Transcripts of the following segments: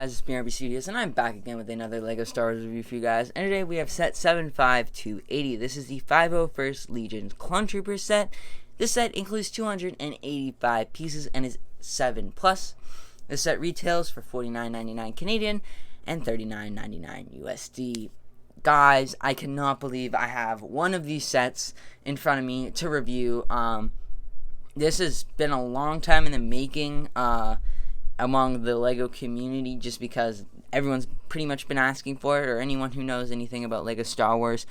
Guys, it's BRB Studios, and I'm back again with another LEGO Star Wars review for you guys. And today we have set 75280. This is the 501st Legion Clone Trooper set. This set includes 285 pieces and is 7+. This set retails for $49.99 Canadian and $39.99 USD. Guys, I cannot believe I have one of these sets in front of me to review. This has been a long time in the making, among the LEGO community, just because everyone's pretty much been asking for it, or anyone who knows anything about LEGO Star Wars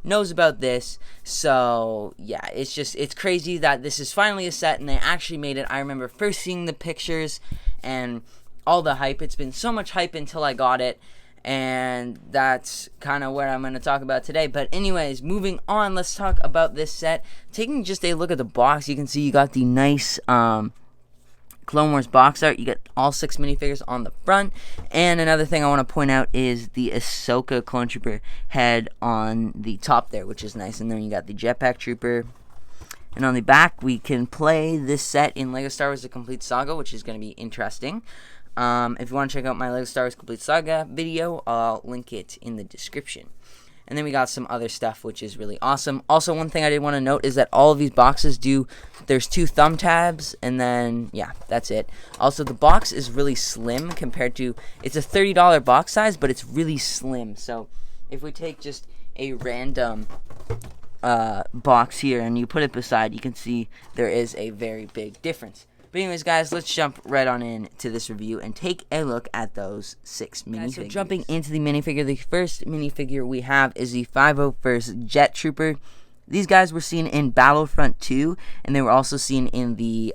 knows about this. So yeah, it's crazy that this is finally a set and they actually made it. I remember first seeing the pictures and all the hype. It's been so much hype until I got it, and that's kind of what I'm going to talk about today. But anyways, moving on, let's talk about this set. Taking just a look at the box, you can see you got the nice Clone Wars box art. You get all 6 minifigures on the front. And another thing I want to point out is the Ahsoka Clone Trooper head on the top there, which is nice. And then you got the Jetpack Trooper. And on the back, we can play this set in LEGO Star Wars The Complete Saga, which is going to be interesting. If you want to check out my LEGO Star Wars Complete Saga video, I'll link it in the description. And then we got some other stuff, which is really awesome. Also, one thing I did want to note is that all of these boxes there's 2 thumb tabs, and then, yeah, that's it. Also, the box is really slim compared to, it's a $30 box size, but it's really slim. So, if we take just a random box here and you put it beside, you can see there is a very big difference. But anyways, guys, let's jump right on into this review and take a look at those 6 minifigures. So jumping into the minifigure, the first minifigure we have is the 501st Jet Trooper. These guys were seen in Battlefront 2, and they were also seen in the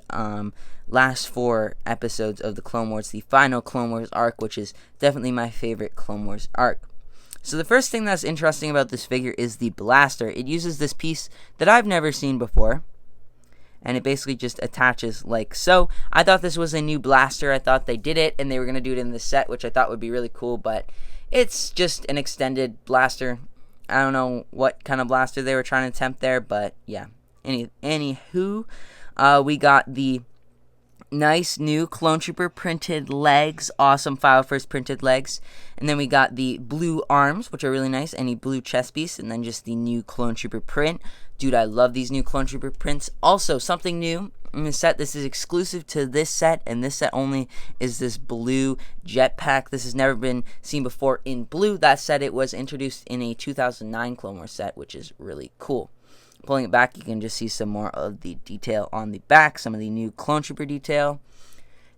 last 4 episodes of the Clone Wars, the final Clone Wars arc, which is definitely my favorite Clone Wars arc. So the first thing that's interesting about this figure is the blaster. It uses this piece that I've never seen before, and it basically just attaches like so. I thought this was a new blaster. I thought they did it and they were going to do it in the set, which I thought would be really cool, but it's just an extended blaster. I don't know what kind of blaster they were trying to attempt there, but yeah. Anywho, we got the nice new Clone Trooper printed legs, awesome 501st printed legs, and then we got the blue arms, which are really nice, and a blue chest piece, and then just the new Clone Trooper print. Dude, I love these new Clone Trooper prints. Also, something new in the set, this is exclusive to this set, and this set only, is this blue jetpack. This has never been seen before in blue. That said, it was introduced in a 2009 Clone Wars set, which is really cool. Pulling it back, you can just see some more of the detail on the back, some of the new Clone Trooper detail.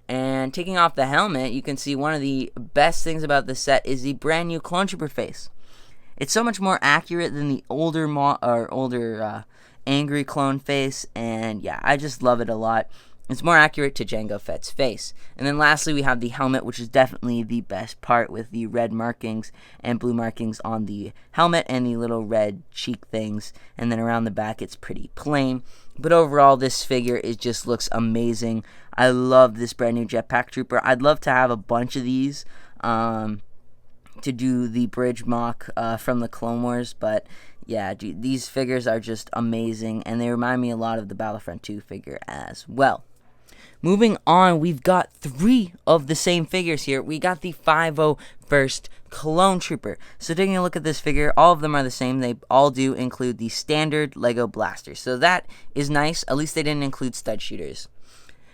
And taking off the helmet, you can see one of the best things about this set is the brand new Clone Trooper face. It's so much more accurate than the older angry clone face, and yeah, I just love it a lot. It's more accurate to Jango Fett's face. And then lastly, we have the helmet, which is definitely the best part, with the red markings and blue markings on the helmet and the little red cheek things. And then around the back, it's pretty plain. But overall, this figure, it just looks amazing. I love this brand new Jetpack Trooper. I'd love to have a bunch of these to do the bridge mock from the Clone Wars, but yeah, dude, these figures are just amazing, and they remind me a lot of the Battlefront 2 figure as well. Moving on, we've got 3 of the same figures here. We got the 501st Clone Trooper. So taking a look at this figure, all of them are the same. They all do include the standard LEGO blaster, so that is nice. At least they didn't include stud shooters.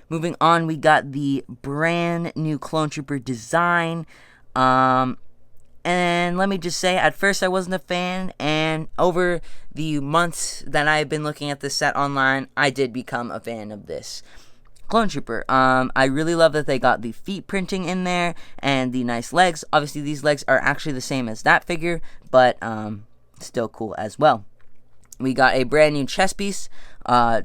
Moving on, we got the brand new Clone Trooper design. And let me just say, at first I wasn't a fan, and over the months that I've been looking at this set online, I did become a fan of this Clone Trooper. I really love that they got the feet printing in there and the nice legs. Obviously, these legs are actually the same as that figure, but still cool as well. We got a brand new chest piece,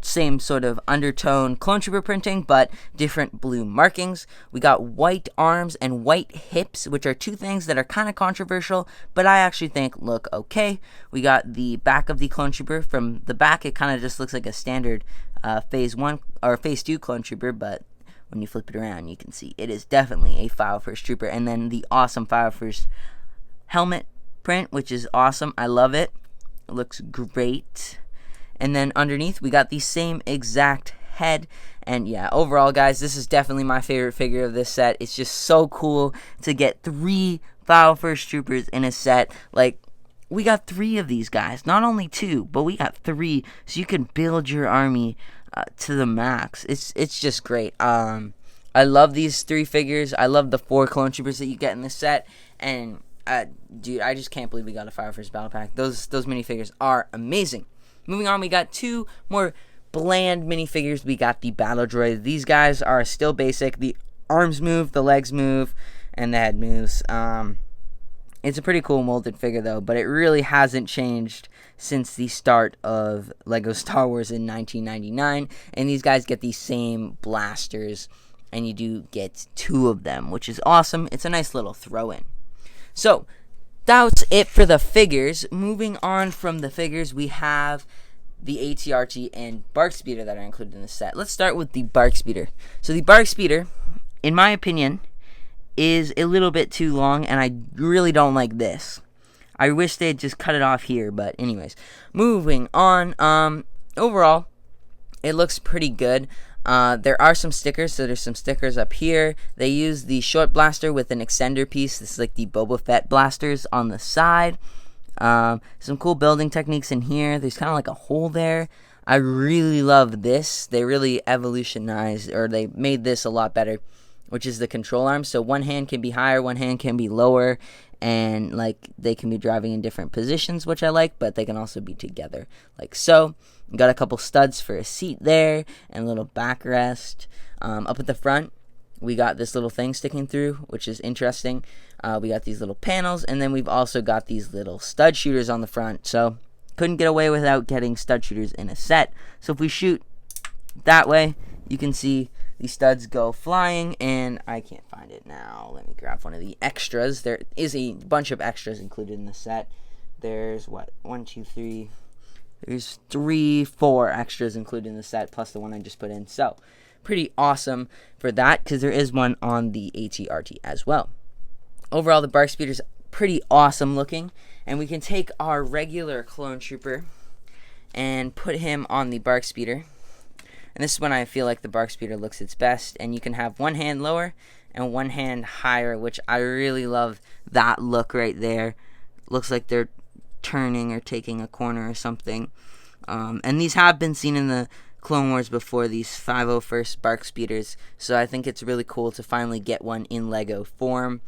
same sort of undertone Clone Trooper printing, but different blue markings. We got white arms and white hips, which are 2 things that are kind of controversial, but I actually think look okay. We got the back of the Clone Trooper. From the back, it kind of just looks like a standard Phase 1 or Phase 2 Clone Trooper, but when you flip it around, you can see it is definitely a 501st Trooper. And then the awesome 501st helmet print, which is awesome. I love it. It looks great. And then underneath, we got the same exact head. And yeah, overall, guys, this is definitely my favorite figure of this set. It's just so cool to get 3 501st Troopers in a set. Like, we got 3 of these guys, not only 2, but we got 3, so you can build your army to the max. It's just great. I love these 3 figures. I love the 4 clone troopers that you get in this set, and dude, I just can't believe we got a 501st Battle Pack. Those minifigures are amazing. Moving on, we got 2 more bland minifigures. We got the Battle Droid. These guys are still basic. The arms move, the legs move, and the head moves. It's a pretty cool molded figure, though, but it really hasn't changed since the start of LEGO Star Wars in 1999. And these guys get these same blasters, and you do get 2 of them, which is awesome. It's a nice little throw-in. So, that's it for the figures. Moving on from the figures, we have the ATRT and Bark Speeder that are included in the set. Let's start with the Bark Speeder. So, the Bark Speeder, in my opinion, is a little bit too long, and I really don't like this. I wish they'd just cut it off here, but anyways. Moving on, overall, it looks pretty good. There are some stickers, so there's some stickers up here. They use the short blaster with an extender piece. This is like the Boba Fett blasters on the side. Some cool building techniques in here. There's kind of like a hole there. I really love this. They really evolutionized, or they made this a lot better, which is the control arm. So one hand can be higher, one hand can be lower, and like they can be driving in different positions, which I like, but they can also be together, like so. Got a couple studs for a seat there, and a little backrest. Up at the front, we got this little thing sticking through, which is interesting. We got these little panels, and then we've also got these little stud shooters on the front. So couldn't get away without getting stud shooters in a set. So if we shoot that way, you can see the studs go flying, and I can't find it now. Let me grab one of the extras. There is a bunch of extras included in the set. There's what? 1, 2, 3. There's 3, 4 extras included in the set, plus the one I just put in. So, pretty awesome for that, because there is one on the ATRT as well. Overall, the Bark Speeder's pretty awesome looking, and we can take our regular clone trooper and put him on the Bark Speeder. And this is when I feel like the Bark Speeder looks its best, and you can have one hand lower and one hand higher, which I really love that look right there. Looks like they're turning or taking a corner or something. And these have been seen in the Clone Wars before, these 501st Bark Speeders, so I think it's really cool to finally get one in LEGO form.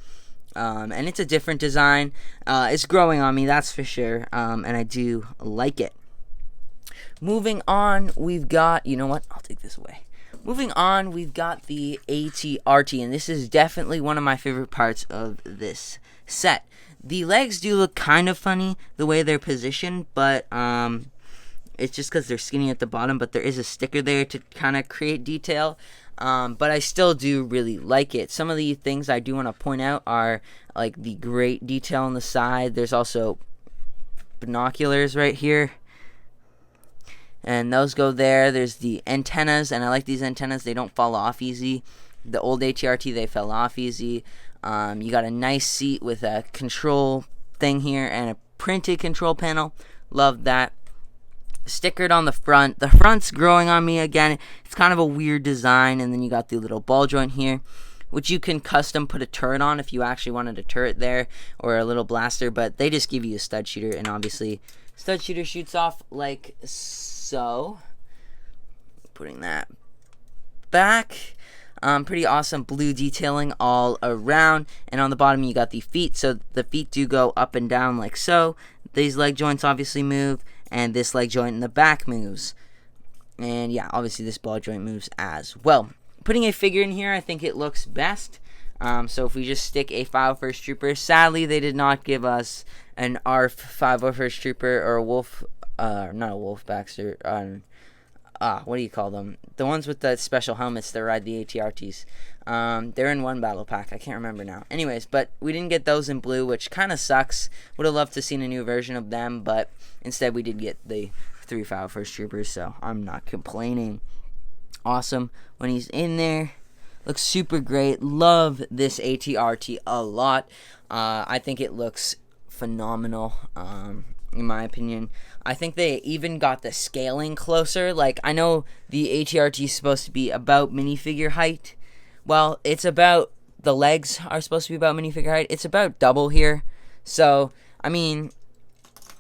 And it's a different design. It's growing on me, that's for sure, and I do like it. Moving on, we've got, you know what, I'll take this away. Moving on, we've got the ATRT, and this is definitely one of my favorite parts of this set. The legs do look kind of funny, the way they're positioned, but it's just because they're skinny at the bottom, but there is a sticker there to kind of create detail, but I still do really like it. Some of the things I do want to point out are like the great detail on the side. There's also binoculars right here, and those go there. There's the antennas, and I like these antennas. They don't fall off easy. The old ATRT, they fell off easy. You got a nice seat with a control thing here and a printed control panel. Love that. Stickered on the front. The front's growing on me again. It's kind of a weird design, and then you got the little ball joint here, which you can custom put a turret on if you actually wanted a turret there or a little blaster, but they just give you a stud shooter, and obviously stud shooter shoots off like so. Putting that back. Pretty awesome blue detailing all around, and on the bottom you got the feet, so the feet do go up and down like so. These leg joints obviously move, and this leg joint in the back moves, and yeah, obviously this ball joint moves as well. Putting a figure in here, I think it looks best. So if we just stick a 501st Trooper, sadly they did not give us an ARF 501st Trooper or a Wolf, not a Wolf Baxter, what do you call them? The ones with the special helmets that ride the ATRTs. They're in one battle pack. I can't remember now. Anyways, but we didn't get those in blue, which kind of sucks. Would have loved to seen a new version of them, but instead we did get the 3 501st Troopers, so I'm not complaining. Awesome when he's in there. Looks super great. Love this ATRT a lot. I think it looks phenomenal. in my opinion. I think they even got the scaling closer. Like, I know the ATRT is supposed to be about minifigure height. Well, it's about, the legs are supposed to be about minifigure height. It's about double here. So, I mean,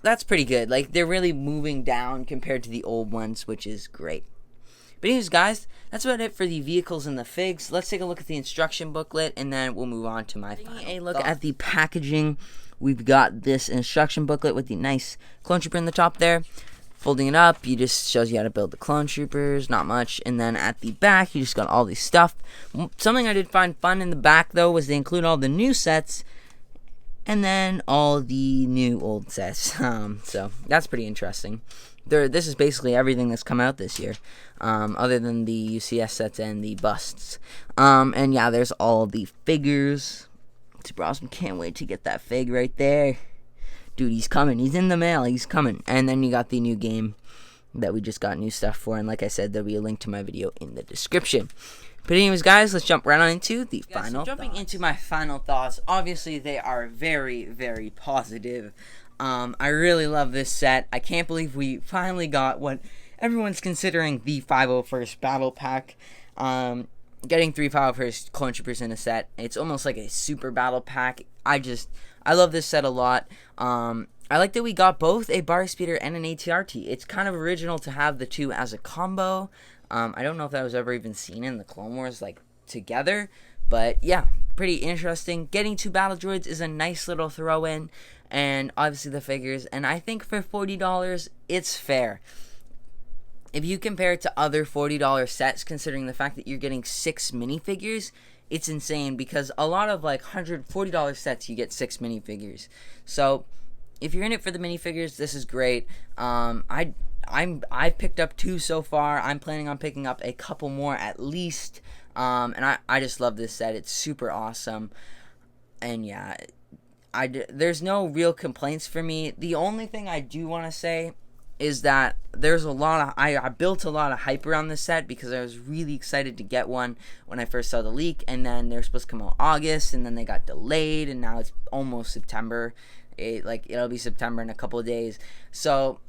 that's pretty good. Like, they're really moving down compared to the old ones, which is great. But anyways, guys, that's about it for the vehicles and the figs. Let's take a look at the instruction booklet, and then we'll move on to my final thoughts. A look at the packaging. We've got this instruction booklet with the nice clone trooper in the top there. Folding it up, you just shows you how to build the clone troopers, not much. And then at the back, you just got all this stuff. Something I did find fun in the back, though, was they include all the new sets and then all the new old sets. So that's pretty interesting. This is basically everything that's come out this year, other than the UCS sets and the busts. And yeah, there's all the figures. Super awesome. Can't wait to get that fig right there. Dude, he's coming. He's in the mail. He's coming. And then you got the new game that we just got new stuff for. And like I said, there'll be a link to my video in the description. But anyways, guys, let's jump right on into the final thoughts. Jumping into my final thoughts, obviously they are very, very positive. I really love this set. I can't believe we finally got what everyone's considering the 501st Battle Pack. Getting 3 501st Clone Troopers in a set, it's almost like a super battle pack. I love this set a lot. I like that we got both a Bar Speeder and an ATRT. It's kind of original to have the two as a combo. I don't know if that was ever even seen in the Clone Wars, like, together. But, yeah, pretty interesting. Getting 2 battle droids is a nice little throw-in. And, obviously, the figures. And I think for $40, it's fair. If you compare it to other $40 sets, considering the fact that you're getting 6 minifigures, it's insane. Because a lot of, like, $140 sets, you get 6 minifigures. So, if you're in it for the minifigures, this is great. I've picked up 2 so far. I'm planning on picking up a couple more at least. And I just love this set. It's super awesome. And yeah, there's no real complaints for me. The only thing I do want to say is that there's a lot of, I built a lot of hype around this set because I was really excited to get one when I first saw the leak. And then they're supposed to come out August, and then they got delayed, and now it's almost September. It'll be September in a couple of days. So,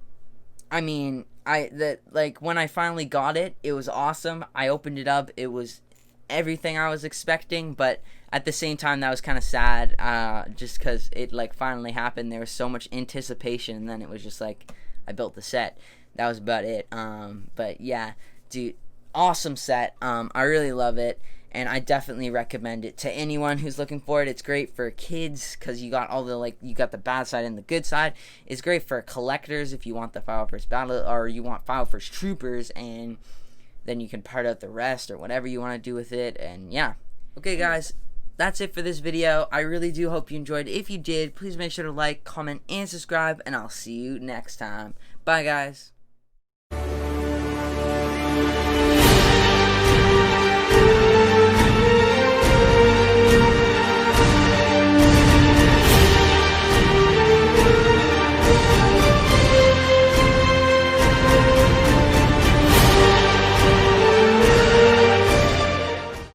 I mean, when I finally got it, it was awesome. I opened it up. It was everything I was expecting, but at the same time, that was kind of sad, just because it, finally happened. There was so much anticipation, and then it was just, I built the set. That was about it. But, yeah, dude, awesome set. I really love it. And I definitely recommend it to anyone who's looking for it. It's great for kids because you got all the, you got the bad side and the good side. It's great for collectors if you want the 501st Battle, or you want 501st Troopers, and then you can part out the rest or whatever you want to do with it. And yeah. Okay, guys, that's it for this video. I really do hope you enjoyed. If you did, please make sure to like, comment, and subscribe, and I'll see you next time. Bye, guys.